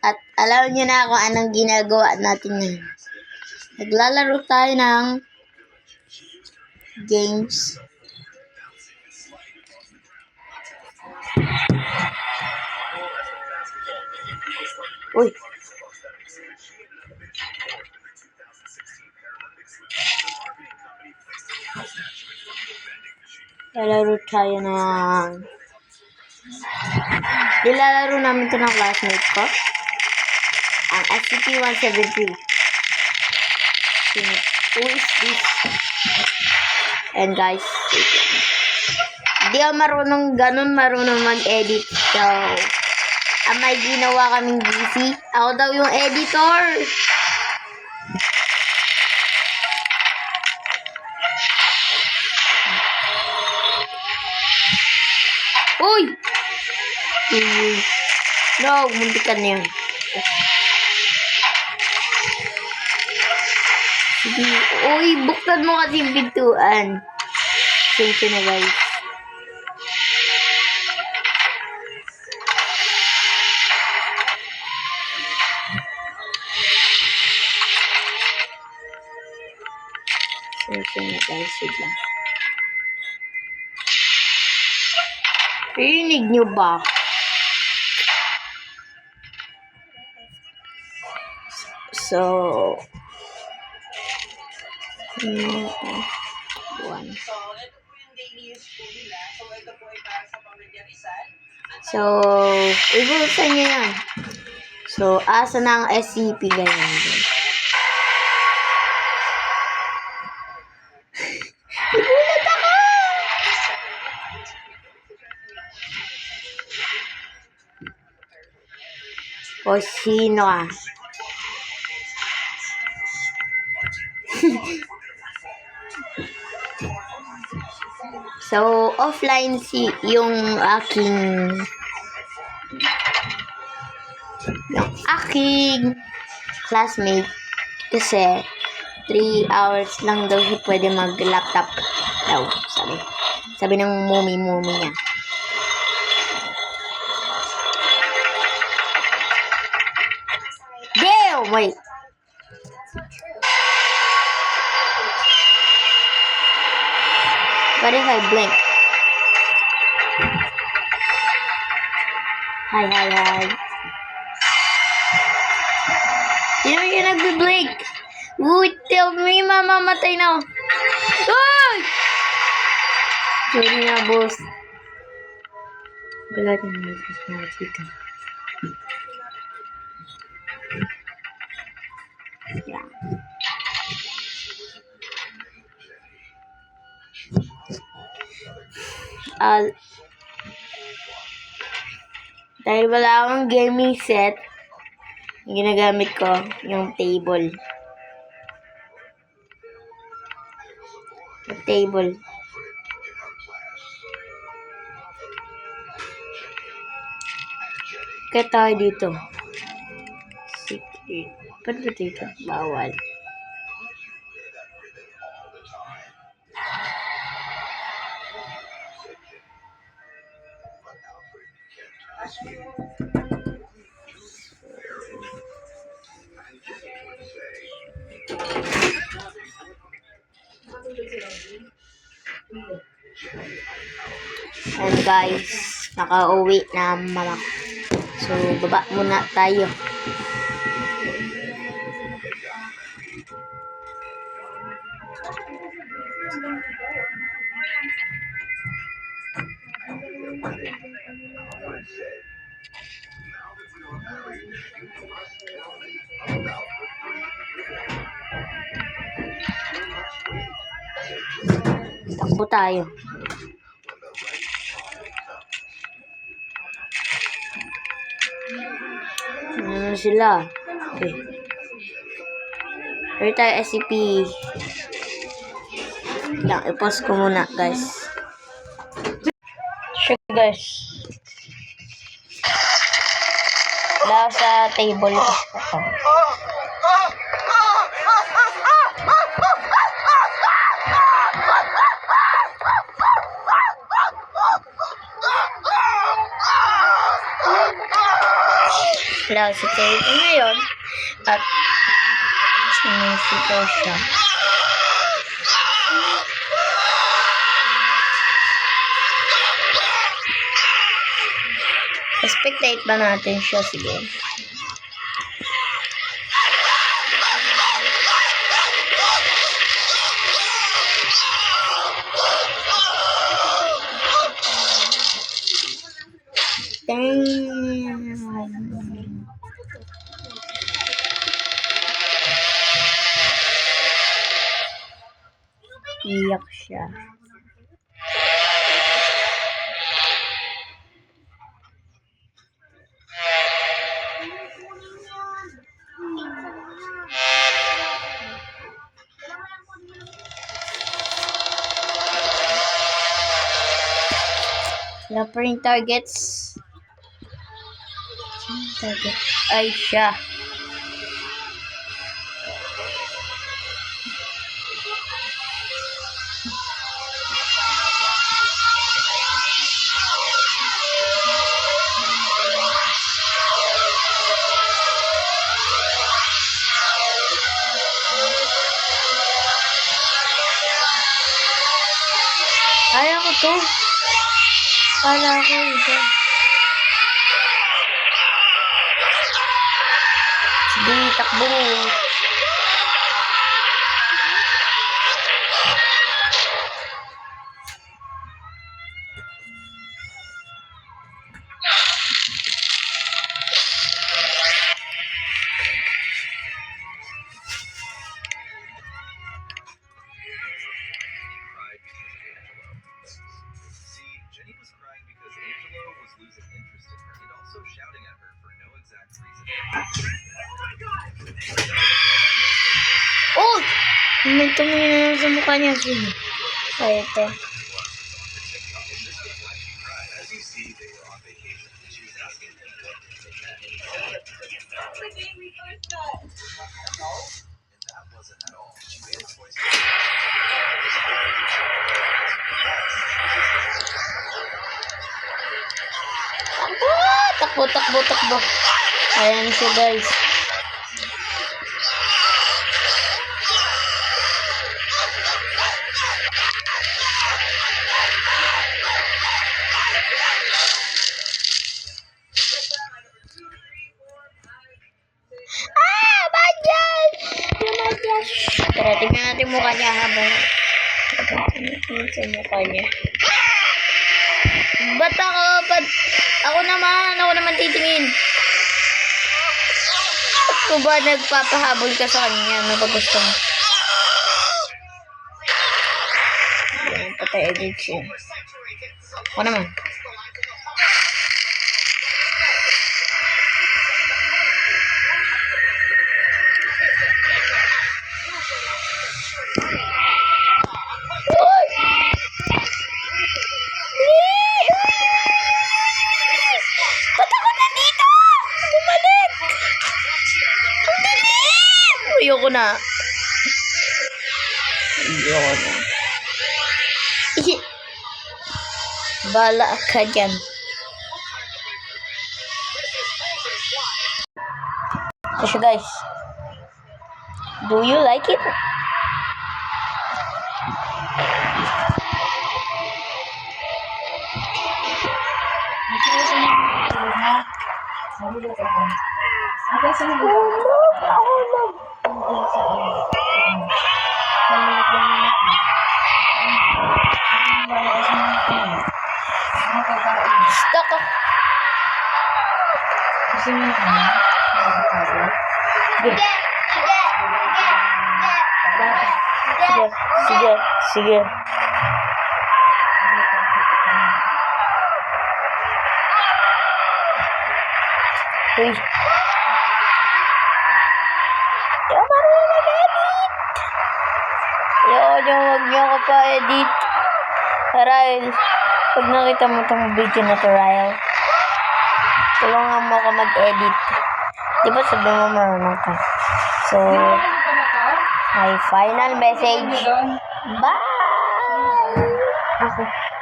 At alam niyo na kung anong ginagawa natin ngayon. Naglalaro tayo ng games. Uy! Lalaro tayo ng... Nilalaro namin ito ng classmate ko. Ang SCP-173. Who is this? And guys, hindi ako marunong mag-edit. So, may ginawa kaming busy. Ako daw yung editor. Uy! No, muntikan na yun. Sige. Uy, buksan mo kasi yung pintuan. Sensya na guys. Sensya na guys. Wait lang. Rinig nyo ba? So, one. So, ibulsan nyo yan. So, asa na ang SCP ganyan. Ibulat ako! O, sino ka? So, offline yung aking classmate kasi 3 hours lang daw siya pwede mag-laptop daw, sabi ng mumi niya. Damn, wait. What if I blink? Hi. Sino yung nagbe-blink? Uy, tell me, mamamatay na ako. Uy! Sorry na, boss. Wala din na nakikita. Yeah. Dahil wala akong gaming set, yung ginagamit ko, yung table. Yung table. Kaya tayo dito. Secret. Ba't ba dito? Bawal. And guys, nakauwi na mama. So, baba muna tayo. Takbo tayo. Ano sila? Okay. Pero tayo SCP. Lang, i-pause ko muna, guys. Sure, guys. Wala sa table. Wala si Kaito ngayon. At sinisigaw siya. Spectate ba natin siya? Sige. Damn. Iyak siya. Wala pa rin targets. Target ay siya. Kaya ko to. Kala ko ito. Sige, takbo. Oh! May tumingin na sa mukha niya. Sige. Kaya ito. Takbo. Ayan siya, guys. Banyan! Tara, tingnan natin mukha niya habang sa mukha niya. Ba't ako naman titingin. Kung ba nagpapahabol ka sa kanya, ano ba gusto mo? Yan, patay edit siya. Ako naman. Ayoko na. Bala ka dyan. So guys, do you like it? Stuck ako. Sige. Uy. Huwag niyo ako pa-edit. Ryle, pag nakita mo itong video na to, Ryle, tulungan mo ako mag-edit. Di ba sabi mo marunong ka? So, my final message. Bye! Okay.